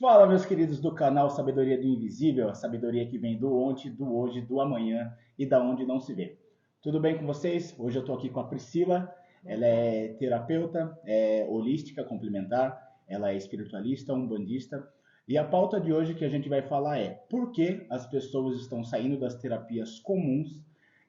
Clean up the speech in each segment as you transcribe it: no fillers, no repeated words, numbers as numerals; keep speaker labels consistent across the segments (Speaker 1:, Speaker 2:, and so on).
Speaker 1: Fala, meus queridos do canal Sabedoria do Invisível, a sabedoria que vem do ontem, do hoje, do amanhã e da onde não se vê. Tudo bem com vocês? Hoje eu estou aqui com a Priscila. Ela é terapeuta, é holística complementar, ela é espiritualista, umbandista. E a pauta de hoje que a gente vai falar é por que as pessoas estão saindo das terapias comuns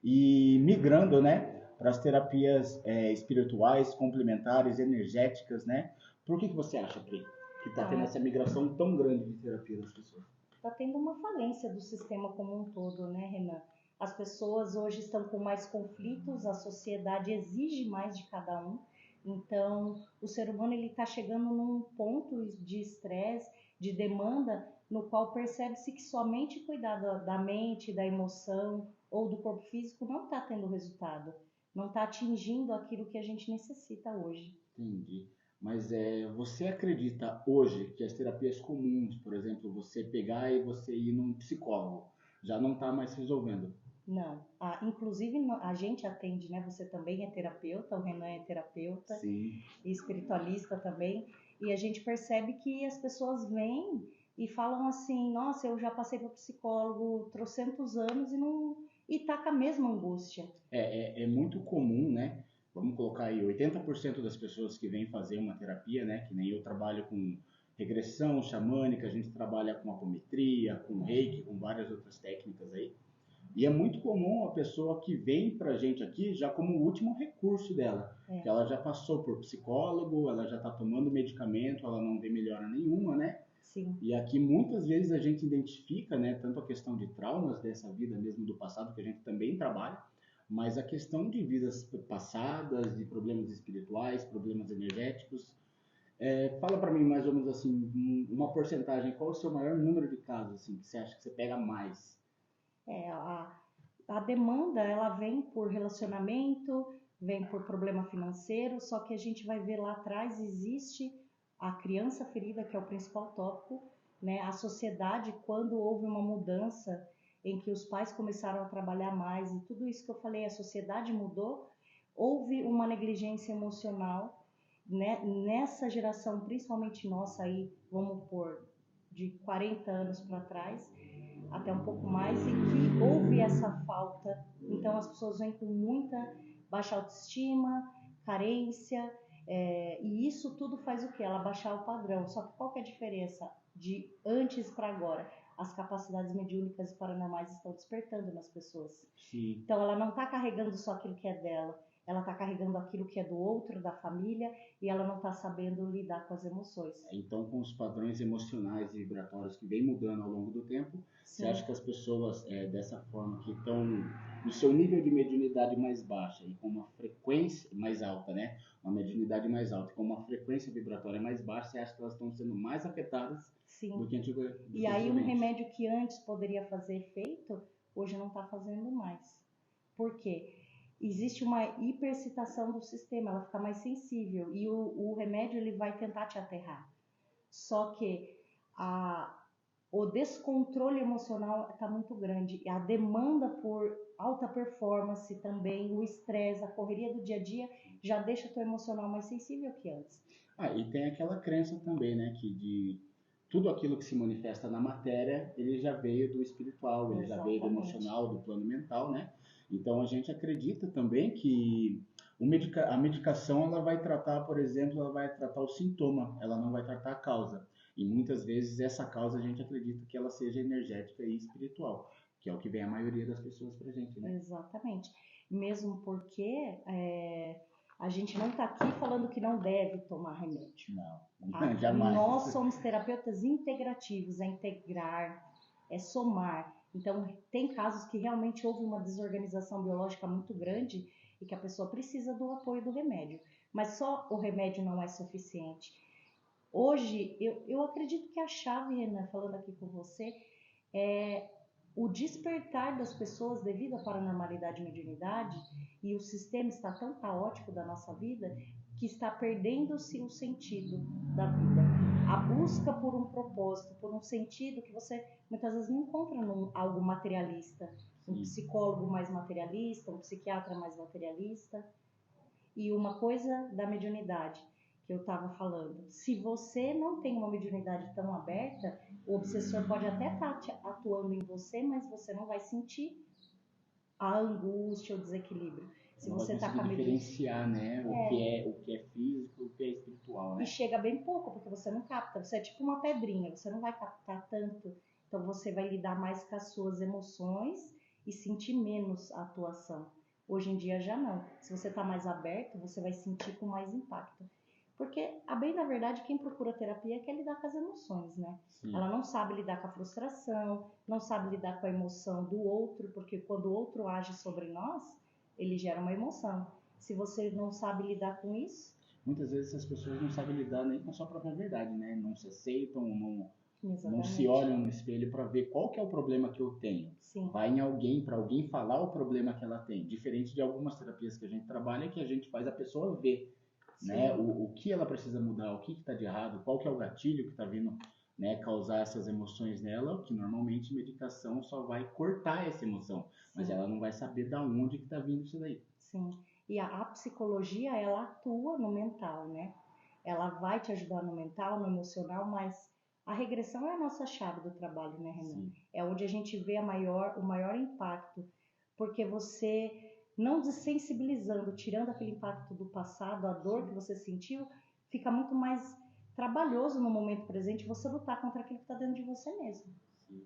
Speaker 1: e migrando, né, para as terapias espirituais, complementares, energéticas, né? Por que você acha, Pri, que está tendo
Speaker 2: Ah,
Speaker 1: essa migração tão grande de terapia das pessoas?
Speaker 2: está tendo uma falência do sistema como um todo, né, Renan? As pessoas hoje estão com mais conflitos, a sociedade exige mais de cada um. Então, o ser humano ele está chegando num ponto de estresse, de demanda, no qual percebe-se que somente cuidar da mente, da emoção ou do corpo físico não está tendo resultado, não está atingindo aquilo que a gente necessita hoje.
Speaker 1: Entendi. Mas você acredita hoje que as terapias comuns, por exemplo, você pegar e você ir num psicólogo, já não está mais resolvendo?
Speaker 2: Não. Inclusive, a gente atende, né? Você também é terapeuta, o Renan é terapeuta
Speaker 1: Sim.
Speaker 2: e espiritualista também. E a gente percebe que as pessoas vêm e falam assim: nossa, eu já passei para psicólogo trocentos anos e não. E tá com a mesma angústia.
Speaker 1: É muito comum, né? Vamos colocar aí 80% das pessoas que vêm fazer uma terapia, né? Que nem eu trabalho com regressão xamânica, a gente trabalha com apometria, com reiki, com várias outras técnicas aí. E é muito comum a pessoa que vem para a gente aqui já como o último recurso dela, que
Speaker 2: É,
Speaker 1: ela já passou por psicólogo, ela já está tomando medicamento, ela não vê melhora nenhuma, né?
Speaker 2: sim.
Speaker 1: E aqui muitas vezes a gente identifica, né, tanto a questão de traumas dessa vida mesmo do passado, que a gente também trabalha, mas a questão de vidas passadas, de problemas espirituais, problemas energéticos. Fala para mim mais ou menos assim, uma porcentagem, qual é o seu maior número de casos assim, que você acha que você pega mais?
Speaker 2: É, a demanda ela vem por relacionamento, vem por problema financeiro, só que a gente vai ver lá atrás existe a criança ferida, que é o principal tópico, né? A sociedade, quando houve uma mudança em que os pais começaram a trabalhar mais e tudo isso que eu falei, a sociedade mudou, houve uma negligência emocional, né? Nessa geração, principalmente nossa aí, vamos pôr de 40 anos para trás, até um pouco mais, e que houve essa falta. Então as pessoas vêm com muita baixa autoestima, carência, e isso tudo faz o que? Ela baixar o padrão. Só que qual que é a diferença de antes para agora? As capacidades mediúnicas e paranormais estão despertando nas pessoas.
Speaker 1: Sim.
Speaker 2: Então ela não está carregando só aquilo que é dela, ela está carregando aquilo que é do outro, da família, e ela não está sabendo lidar com as emoções.
Speaker 1: Então, com os padrões emocionais e vibratórios que vem mudando ao longo do tempo, você
Speaker 2: Sim,
Speaker 1: acha que as pessoas, dessa forma, que estão no seu nível de mediunidade mais baixa e com uma frequência mais alta, né? Uma mediunidade mais alta, e com uma frequência vibratória mais baixa, você acha que elas estão sendo mais afetadas
Speaker 2: sim.
Speaker 1: do que, do
Speaker 2: E
Speaker 1: que
Speaker 2: aí um
Speaker 1: antigamente?
Speaker 2: remédio que antes poderia fazer efeito, hoje não está fazendo mais. Por quê? Existe uma hipercitação do sistema, ela fica mais sensível e o remédio ele vai tentar te aterrar. Só que a, o descontrole emocional está muito grande e a demanda por alta performance também, o estresse, a correria do dia a dia já deixa o teu emocional mais sensível que antes.
Speaker 1: Ah, e tem aquela crença também, né, que de tudo aquilo que se manifesta na matéria, ele já veio do espiritual, ele já veio do
Speaker 2: Exatamente.
Speaker 1: emocional, do plano mental, né? Então a gente acredita também que a medicação ela vai tratar, por exemplo, ela vai tratar o sintoma, ela não vai tratar a causa. E muitas vezes essa causa a gente acredita que ela seja energética e espiritual, que é o que vem a maioria das pessoas pra gente, né?
Speaker 2: Exatamente. Mesmo porque a gente não está aqui falando que não deve tomar remédio.
Speaker 1: Não,
Speaker 2: Tá?
Speaker 1: jamais.
Speaker 2: Nós somos terapeutas integrativos, é integrar, é somar. Então, tem casos que realmente houve uma desorganização biológica muito grande e que a pessoa precisa do apoio do remédio. Mas só o remédio não é suficiente. Hoje, eu acredito que a chave, Renan, falando aqui com você, é o despertar das pessoas devido à paranormalidade e mediunidade, e o sistema está tão caótico da nossa vida que está perdendo-se o sentido da vida. A busca por um propósito, por um sentido que você muitas vezes não encontra num algo materialista, um
Speaker 1: Sim.
Speaker 2: psicólogo mais materialista, um psiquiatra mais materialista. E uma coisa da mediunidade, que eu estava falando. Se você não tem uma mediunidade tão aberta, o obsessor pode até estar atuando em você, mas você não vai sentir a angústia, o desequilíbrio. Se
Speaker 1: Não vai
Speaker 2: você está com a
Speaker 1: conseguir diferenciar, né, o que é físico e o que é espiritual,
Speaker 2: E
Speaker 1: né?
Speaker 2: chega bem pouco, porque você não capta. Você é tipo uma pedrinha, você não vai captar tanto. Então você vai lidar mais com as suas emoções e sentir menos a atuação. Hoje em dia já não. Se você está mais aberto, você vai sentir com mais impacto. Porque, a bem da verdade, quem procura terapia quer lidar com as emoções, né?
Speaker 1: Sim.
Speaker 2: Ela não sabe lidar com a frustração, não sabe lidar com a emoção do outro, porque quando o outro age sobre nós, ele gera uma emoção. Se você não sabe lidar com isso,
Speaker 1: Muitas vezes as pessoas não sabem lidar nem com a sua própria verdade, né? Não se aceitam, não se
Speaker 2: exatamente.
Speaker 1: olham no espelho para ver qual que é o problema que eu tenho.
Speaker 2: Sim.
Speaker 1: Vai em alguém, para alguém falar o problema que ela tem. Diferente de algumas terapias que a gente trabalha, que a gente faz a pessoa ver, né? O que ela precisa mudar, o que está de errado, qual que é o gatilho que está vindo, né, causar essas emoções nela, que normalmente medicação só vai cortar essa emoção, mas ela não vai saber da onde que está vindo isso daí.
Speaker 2: Sim. E a psicologia, ela atua no mental, né? Ela vai te ajudar no mental, no emocional, mas a regressão é a nossa chave do trabalho, né, Renan?
Speaker 1: Sim.
Speaker 2: É onde a gente vê o maior impacto, porque você não desensibilizando, tirando aquele impacto do passado, a dor que você sentiu, fica muito mais trabalhoso no momento presente você lutar contra aquilo que está dentro de você mesmo.
Speaker 1: Sim.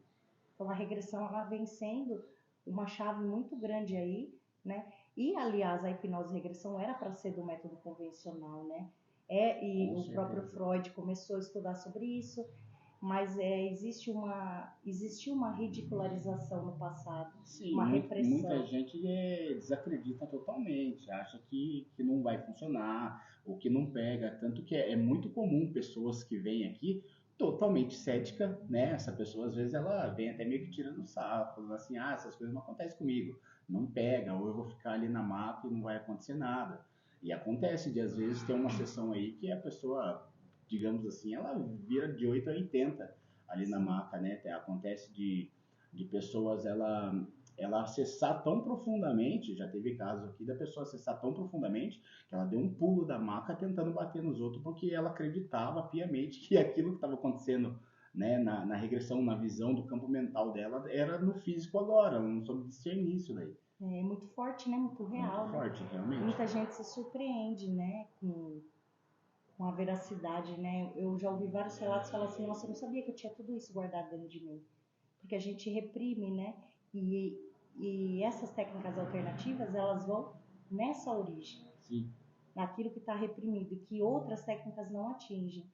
Speaker 2: Então a regressão ela vem sendo uma chave muito grande aí, né? E aliás a hipnose regressão era para ser do método convencional, né? E
Speaker 1: Com
Speaker 2: o
Speaker 1: certeza.
Speaker 2: próprio Freud começou a estudar sobre isso, mas existiu uma ridicularização no passado,
Speaker 1: Sim,
Speaker 2: uma repressão.
Speaker 1: muita gente desacredita totalmente, acha que não vai funcionar, ou que não pega, tanto que é muito comum pessoas que vêm aqui totalmente cética, né? Essa pessoa às vezes ela vem até meio que tirando sarro, falando assim, essas coisas não acontecem comigo, não pega, ou eu vou ficar ali na mata e não vai acontecer nada. E acontece de às vezes ter uma sessão aí que a pessoa, digamos assim, ela vira de 8 a 80 ali na maca, né? Acontece de pessoas ela acessar tão profundamente, já teve casos aqui da pessoa acessar tão profundamente que ela deu um pulo da maca tentando bater nos outros porque ela acreditava piamente que aquilo que estava acontecendo, né, na regressão, na visão do campo mental dela era no físico agora, ela não soube discernir isso daí.
Speaker 2: É muito forte, né? Muito real.
Speaker 1: Muito forte, realmente.
Speaker 2: Muita gente se surpreende, né? Com a veracidade, né? Eu já ouvi vários relatos falar assim, nossa, eu não sabia que eu tinha tudo isso guardado dentro de mim. Porque a gente reprime, né? E essas técnicas alternativas, elas vão nessa origem.
Speaker 1: Sim.
Speaker 2: Naquilo que está reprimido, que outras técnicas não atingem.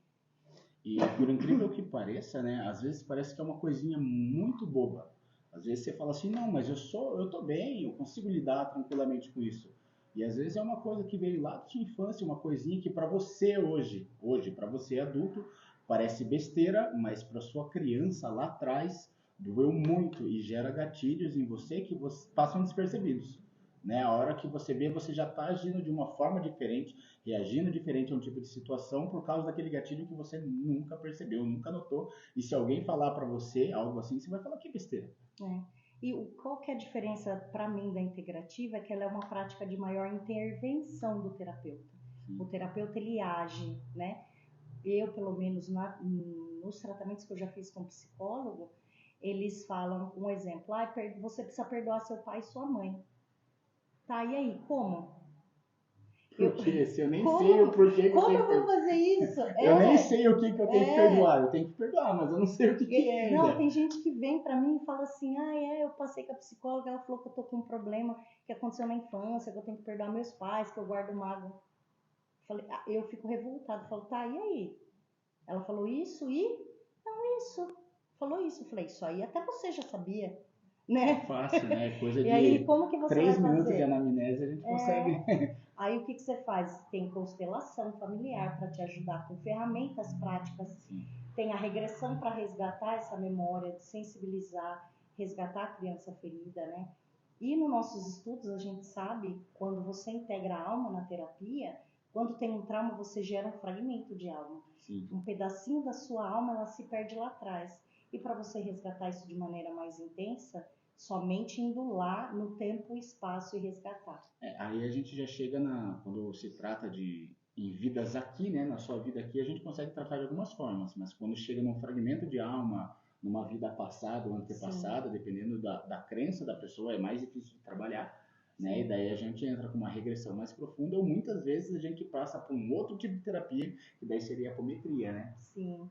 Speaker 1: E por incrível que pareça, né? Às vezes parece que é uma coisinha muito boba. Às vezes você fala assim, não, mas eu tô bem, eu consigo lidar tranquilamente com isso. E às vezes é uma coisa que veio lá da sua infância, uma coisinha que para você hoje, para você adulto, parece besteira, mas para sua criança lá atrás doeu muito e gera gatilhos em você que passam despercebidos. Né? A hora que você vê, você já está agindo de uma forma diferente, reagindo diferente a um tipo de situação por causa daquele gatilho que você nunca percebeu, nunca notou. E se alguém falar para você algo assim, você vai falar que besteira.
Speaker 2: E qual que é a diferença para mim da integrativa? É que ela é uma prática de maior intervenção do terapeuta. Sim. O terapeuta ele age, né? Eu, pelo menos nos tratamentos que eu já fiz com psicólogo, eles falam um exemplo, você precisa perdoar seu pai e sua mãe. Tá, e aí, como?
Speaker 1: Porque se eu nem sei o porquê que
Speaker 2: como eu vou fazer isso?
Speaker 1: Eu nem sei o que eu tenho que perdoar. Eu tenho que perdoar, mas eu não sei o que é ainda.
Speaker 2: Não, tem gente que vem pra mim e fala assim, eu passei com a psicóloga, ela falou que eu tô com um problema que aconteceu na infância, que eu tenho que perdoar meus pais, que eu guardo mágoa. Eu fico revoltada, falo, tá, e aí? Ela falou isso e? Não, isso. Falou isso. Eu falei, isso aí até você já sabia, né?
Speaker 1: Fácil, né? Coisa de
Speaker 2: aí, como que você
Speaker 1: 3
Speaker 2: vai
Speaker 1: minutos
Speaker 2: fazer?
Speaker 1: de anamnese a gente consegue.
Speaker 2: Aí o que você faz? Tem constelação familiar para te ajudar com ferramentas práticas.
Speaker 1: Sim.
Speaker 2: Tem a regressão para resgatar essa memória, de sensibilizar, resgatar a criança ferida, né? E nos nossos estudos a gente sabe, quando você integra a alma na terapia, quando tem um trauma você gera um fragmento de alma.
Speaker 1: Sim.
Speaker 2: Um pedacinho da sua alma ela se perde lá atrás. E para você resgatar isso de maneira mais intensa, somente indo lá no tempo e espaço e resgatar.
Speaker 1: Aí a gente já chega quando se trata de em vidas aqui, né, na sua vida aqui, a gente consegue tratar de algumas formas, mas quando chega num fragmento de alma, numa vida passada ou
Speaker 2: Sim,
Speaker 1: antepassada, dependendo da crença da pessoa, é mais difícil de trabalhar, né? E
Speaker 2: sim,
Speaker 1: daí a gente entra com uma regressão mais profunda, ou muitas vezes a gente passa por um outro tipo de terapia, que daí seria a apometria, né?
Speaker 2: sim.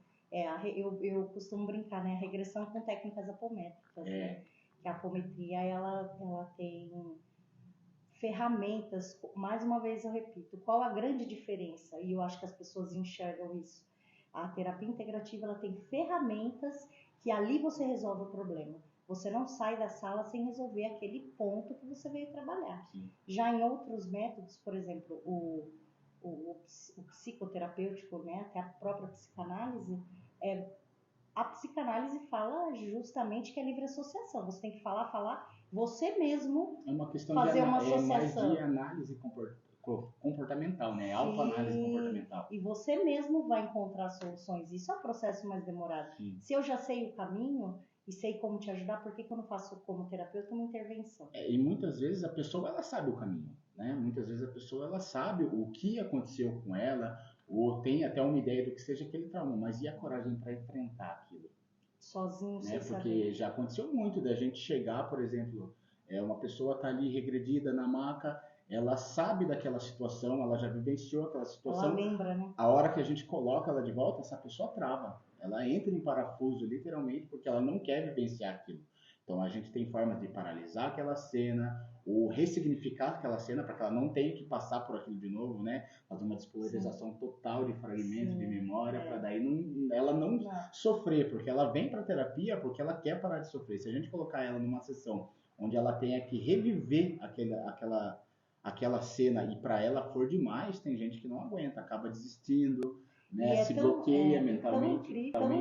Speaker 2: Eu costumo brincar, né? A regressão com técnicas apométricas, né?
Speaker 1: É,
Speaker 2: Que a apometria, ela tem ferramentas, mais uma vez eu repito, qual a grande diferença? E eu acho que as pessoas enxergam isso. A terapia integrativa, ela tem ferramentas que ali você resolve o problema. Você não sai da sala sem resolver aquele ponto que você veio trabalhar.
Speaker 1: sim.
Speaker 2: Já em outros métodos, por exemplo, o psicoterapêutico, né, até a própria psicanálise, a psicanálise fala justamente que é livre associação. Você tem que falar, falar, você mesmo
Speaker 1: É uma questão de
Speaker 2: fazer uma
Speaker 1: é mais de
Speaker 2: associação.
Speaker 1: análise comportamental, né? Autoanálise
Speaker 2: Sim,
Speaker 1: comportamental.
Speaker 2: e você mesmo vai encontrar soluções. Isso é o processo mais demorado.
Speaker 1: Sim.
Speaker 2: Se eu já sei o caminho e sei como te ajudar, por que, que eu não faço como terapeuta uma intervenção?
Speaker 1: E muitas vezes a pessoa ela sabe o caminho, né? Muitas vezes a pessoa ela sabe o que aconteceu com ela ou tem até uma ideia do que seja aquele trauma, mas e a coragem para enfrentar aquilo,
Speaker 2: Sozinho,
Speaker 1: né?
Speaker 2: sem
Speaker 1: Porque
Speaker 2: saber.
Speaker 1: já aconteceu muito da gente chegar, por exemplo, uma pessoa tá ali regredida na maca, ela sabe daquela situação, ela já vivenciou aquela
Speaker 2: Ela
Speaker 1: situação,
Speaker 2: lembra, né?
Speaker 1: a hora que a gente coloca ela de volta, essa pessoa trava. Ela entra em parafuso, literalmente, porque ela não quer vivenciar aquilo. Então a gente tem formas de paralisar aquela cena, ou ressignificar aquela cena para que ela não tenha que passar por aquilo de novo, né? Fazer uma
Speaker 2: Sim,
Speaker 1: despolarização total de fragmentos de
Speaker 2: sim,
Speaker 1: memória, para
Speaker 2: é.
Speaker 1: daí não, ela não
Speaker 2: Não,
Speaker 1: sofrer, porque ela vem para terapia porque ela quer parar de sofrer. Se a gente colocar ela numa sessão onde ela tenha que reviver aquela cena e para ela for demais, tem gente que não aguenta, acaba desistindo,
Speaker 2: e
Speaker 1: né, se bloqueia
Speaker 2: é tão
Speaker 1: mentalmente.
Speaker 2: incrível